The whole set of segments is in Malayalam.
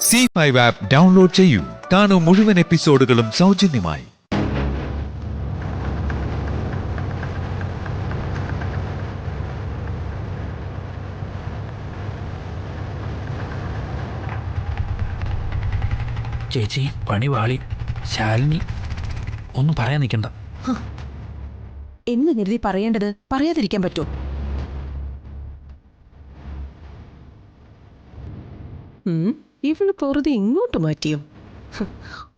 സി5 ആപ്പ് ഡൗൺലോഡ് ചെയ്യൂ. കാണൂ മുഴുവൻ എപ്പിസോഡുകളും സൗജന്യമായി. ചേച്ചി പണി വാളി. ശാലിനി ഒന്നും പറയാൻ നിൽക്കണ്ട. എന്ന് കരുതി പറയേണ്ടത് പറയാതിരിക്കാൻ പറ്റുമോ? ഇവള് പൊറുതി ഇങ്ങോട്ട് മാറ്റിയോ?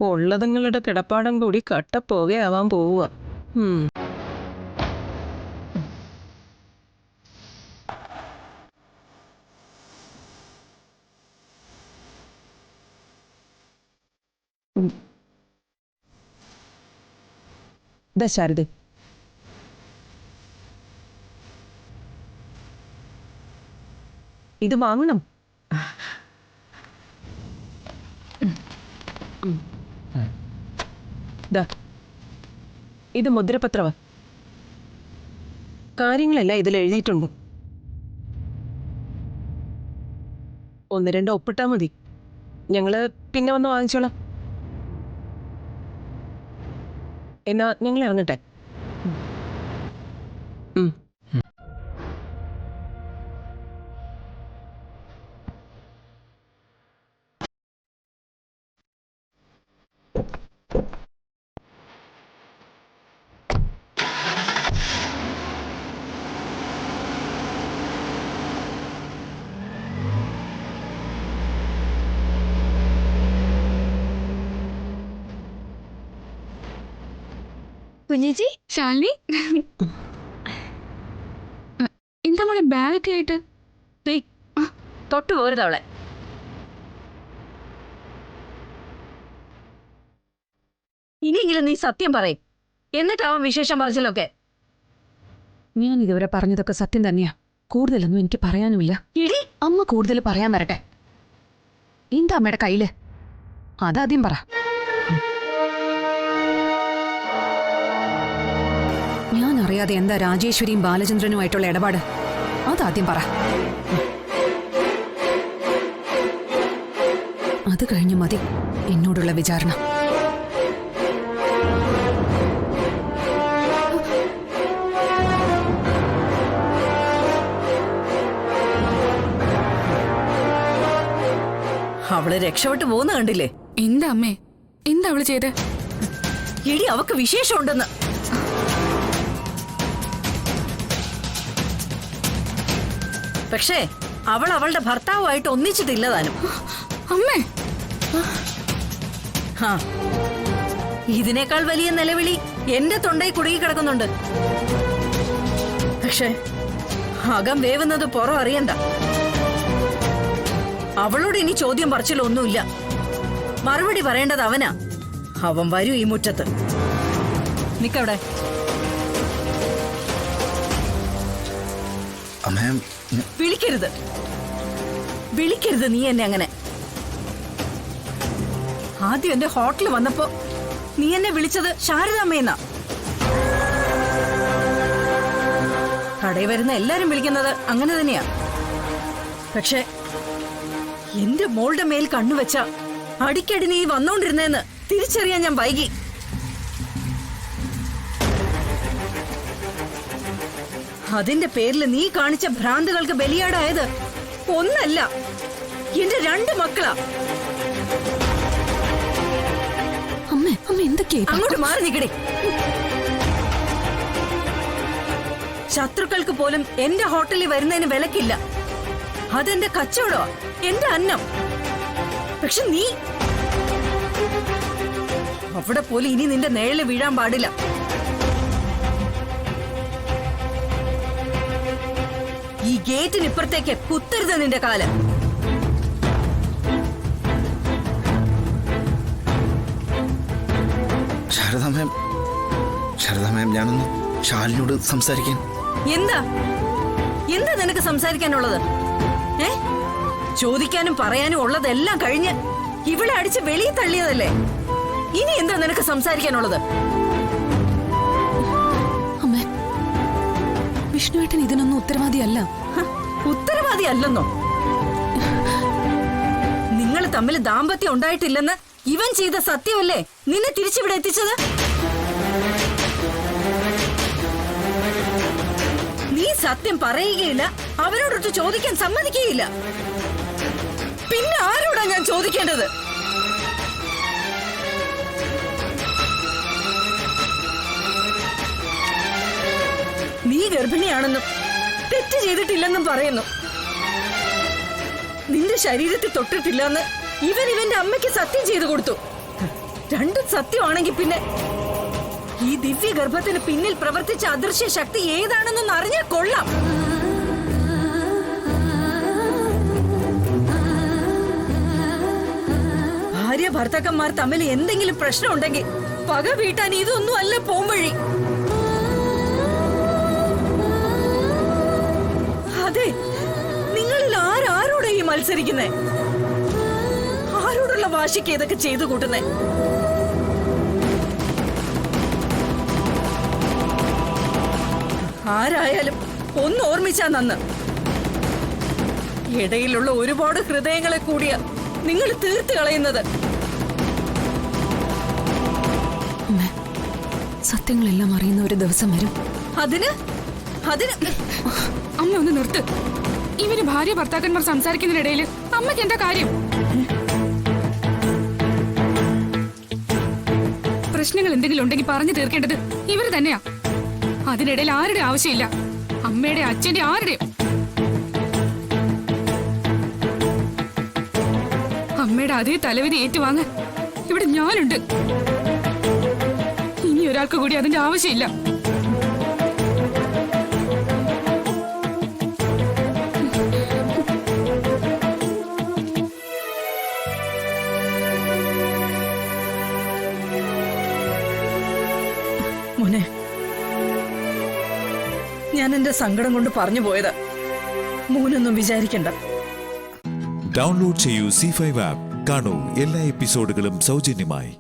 ഉള്ളതങ്ങളുടെ കിടപ്പാടം കൂടി കട്ടപ്പോകയാവാൻ പോവുക. ശാരദ, ഇത് വാങ്ങണം. ഇത് മുദ്രപത്രവാ. കാര്യങ്ങളെല്ലാം ഇതിൽ എഴുതിയിട്ടുണ്ട്. 1-2 ഒപ്പിട്ടാ മതി. ഞങ്ങള് പിന്നെ വന്ന് വാങ്ങിച്ചോളാം. എന്നാ ഞങ്ങൾ ഇറങ്ങട്ടെ. കുഞ്ഞേച്ചി, ശാലിനി, എന്താ മോളെ ബാഗൊക്കെ ആയിട്ട്? തൊട്ട് പോരുതവളെ. ഇനിയെങ്കിലും നീ സത്യം പറയും, എന്നിട്ടാവും വിശേഷം പറച്ചിലൊക്കെ. ഞാൻ ഇതുവരെ പറഞ്ഞതൊക്കെ സത്യം തന്നെയാ. കൂടുതലൊന്നും എനിക്ക് പറയാനുമില്ല. ഇടി, അമ്മ കൂടുതൽ പറയാൻ വരട്ടെ. എന്താ അമ്മയുടെ കയ്യില്? അതാദ്യം പറ. ഞാൻ അറിയാതെ എന്താ രാജേശ്വരിയും ബാലചന്ദ്രനുമായിട്ടുള്ള ഇടപാട്? അതാദ്യം പറ. അത് കഴിഞ്ഞു മതി എന്നോടുള്ള വിചാരണ. അവള് രക്ഷപ്പെട്ടു പോകുന്ന കണ്ടില്ലേ? എന്താ അമ്മേ, എന്താ അവള് ചെയ്ത്? ഇടി, അവക്ക് വിശേഷമുണ്ടെന്ന്. പക്ഷേ അവൾ അവളുടെ ഭർത്താവുമായിട്ട് ഒന്നിച്ചിട്ടില്ല താനും. അമ്മേ, ഇതിനേക്കാൾ വലിയ നിലവിളി എന്റെ തൊണ്ടയിൽ കുടുങ്ങി കിടക്കുന്നുണ്ട്. പക്ഷേ അകം വേവുന്നത് പുറം അറിയണ്ട. അവളോട് ഇനി ചോദ്യം പറച്ചിലൊന്നുമില്ല. മറുപടി പറയേണ്ടത് അവനാ. അവൻ വരൂ ഈ മുറ്റത്ത്. നിക്കവിടെ. വിളിക്കരുത്, വിളിക്കരുത് നീ എന്നെ അങ്ങനെ. ആദ്യം എന്റെ ഹോട്ടലിൽ വന്നപ്പോ നീ എന്നെ വിളിച്ചത് ശാരദാമ്മയെന്നാ. കടയിൽ വരുന്ന എല്ലാരും വിളിക്കുന്നത് അങ്ങനെ തന്നെയാ. പക്ഷെ എന്റെ മോളുടെ മേൽ കണ്ണുവെച്ച അടിക്കടി നീ വന്നോണ്ടിരുന്നേന്ന് തിരിച്ചറിയാൻ ഞാൻ വൈകി. അതിന്റെ പേരിൽ നീ കാണിച്ച ഭ്രാന്തുകൾക്ക് ബലിയാടായത് ഒന്നല്ല, എന്റെ 2 മക്കളാ. അങ്ങോട്ട് മാറി നിക്കടേ. ശത്രുക്കൾക്ക് പോലും എന്റെ ഹോട്ടലിൽ വരുന്നതിന് വിലക്കില്ല. അതെന്റെ കച്ചവടോ, എന്റെ അന്നം. പക്ഷെ നീ അവിടെ പോലും ഇനി നിന്റെ നേളിൽ വീഴാൻ പാടില്ല. ഈ ഗേറ്റിനിപ്പുറത്തേക്ക് കുത്തരുത് നിന്റെ കാലം. ശാരദാ മാം, ഞാനൊന്ന് ശാലിനിയോട് സംസാരിക്കാൻ. എന്താ എന്താ നിനക്ക് സംസാരിക്കാനുള്ളത്? ചോദിക്കാനും പറയാനും ഉള്ളതെല്ലാം കഴിഞ്ഞ് ഇവളെ അടിച്ച് വെളിയിൽ തള്ളിയതല്ലേ. ഇനി എന്താ നിനക്ക് സംസാരിക്കാനുള്ളത്? അമ്മേ, വിഷ്ണുവേട്ടൻ ഇതിനൊന്നും ഉത്തരവാദിയല്ല. ഉത്തരവാദിയല്ലെന്നോ? നിങ്ങൾ തമ്മിൽ ദാമ്പത്യം ഉണ്ടായിട്ടില്ലെന്ന് ഇവൻ ചെയ്ത സത്യമല്ലേ നിന്നെ തിരിച്ചിവിടെ എത്തിച്ചത്? നീ സത്യം പറയുകയില്ല, അവരോടൊട്ട് ചോദിക്കാൻ സമ്മതിക്കുകയില്ല. പിന്നെ ആരോടാ ഞാൻ ചോദിക്കേണ്ടത്? നീ ഗർഭിണിയാണെന്നും തെറ്റ് ചെയ്തിട്ടില്ലെന്നും പറയുന്നു. നിന്റെ ശരീരത്തിൽ തൊട്ടിട്ടില്ലെന്ന് ഇവന്റെ അമ്മയ്ക്ക് സത്യം ചെയ്തു കൊടുത്തു. രണ്ടും സത്യമാണെങ്കിൽ പിന്നെ ഈ ദിവ്യ ഗർഭത്തിന് പിന്നിൽ പ്രവർത്തിച്ച അദൃശ്യ ശക്തി ഏതാണെന്നൊന്ന് അറിഞ്ഞാൽ കൊള്ളാം. ഭാര്യ ഭർത്താക്കന്മാർ തമ്മിൽ എന്തെങ്കിലും പ്രശ്നം ഉണ്ടെങ്കിൽ പക വീട്ടാൻ ഇതൊന്നും അല്ല പോംവഴി. അതെ, നിങ്ങളിൽ ആരോടെ ഈ മത്സരിക്കുന്നേ? ആരോടുള്ള വാശിക്ക് ഇതൊക്കെ ചെയ്തു കൂട്ടുന്നേ? ആരായാലും ഒന്ന് ഓർമ്മിച്ചാ നന്ന്. ഇടയിലുള്ള ഒരുപാട് ഹൃദയങ്ങളെ കൂടിയ നിങ്ങൾ തീർത്ത് കളയുന്നത്. സത്യങ്ങളെല്ലാം അറിയുന്ന ഒരു ദിവസം വരും. അതിന് അമ്മ ഒന്ന് നിർത്ത്. ഇവര് ഭാര്യ ഭർത്താക്കന്മാർ സംസാരിക്കുന്നതിനിടയിൽ അമ്മയ്ക്ക് എന്താ കാര്യം? പ്രശ്നങ്ങൾ എന്തെങ്കിലും ഉണ്ടെങ്കിൽ പറഞ്ഞു തീർക്കേണ്ടത് ഇവര് തന്നെയാ. അതിനിടയിൽ ആരുടെ ആവശ്യമില്ല, അമ്മയുടെ അച്ഛന്റെ ആരുടെയും. അമ്മയുടെ അതേ തലവിധി ഏറ്റുവാങ്ങാൻ ഇവിടെ ഞാനുണ്ട്. ഇനി ഒരാൾക്ക് കൂടി അതിന്റെ ആവശ്യമില്ല. മോനെ, ഞാൻ എന്റെ സങ്കടം കൊണ്ട് പറഞ്ഞു പോയത്. മോനൊന്നും വിചാരിക്കണ്ട. ഡൗൺലോഡ് ചെയ്യൂ C5 ആപ്പ്. കാണൂ എല്ലാ എപ്പിസോഡുകളും സൗജന്യമായി.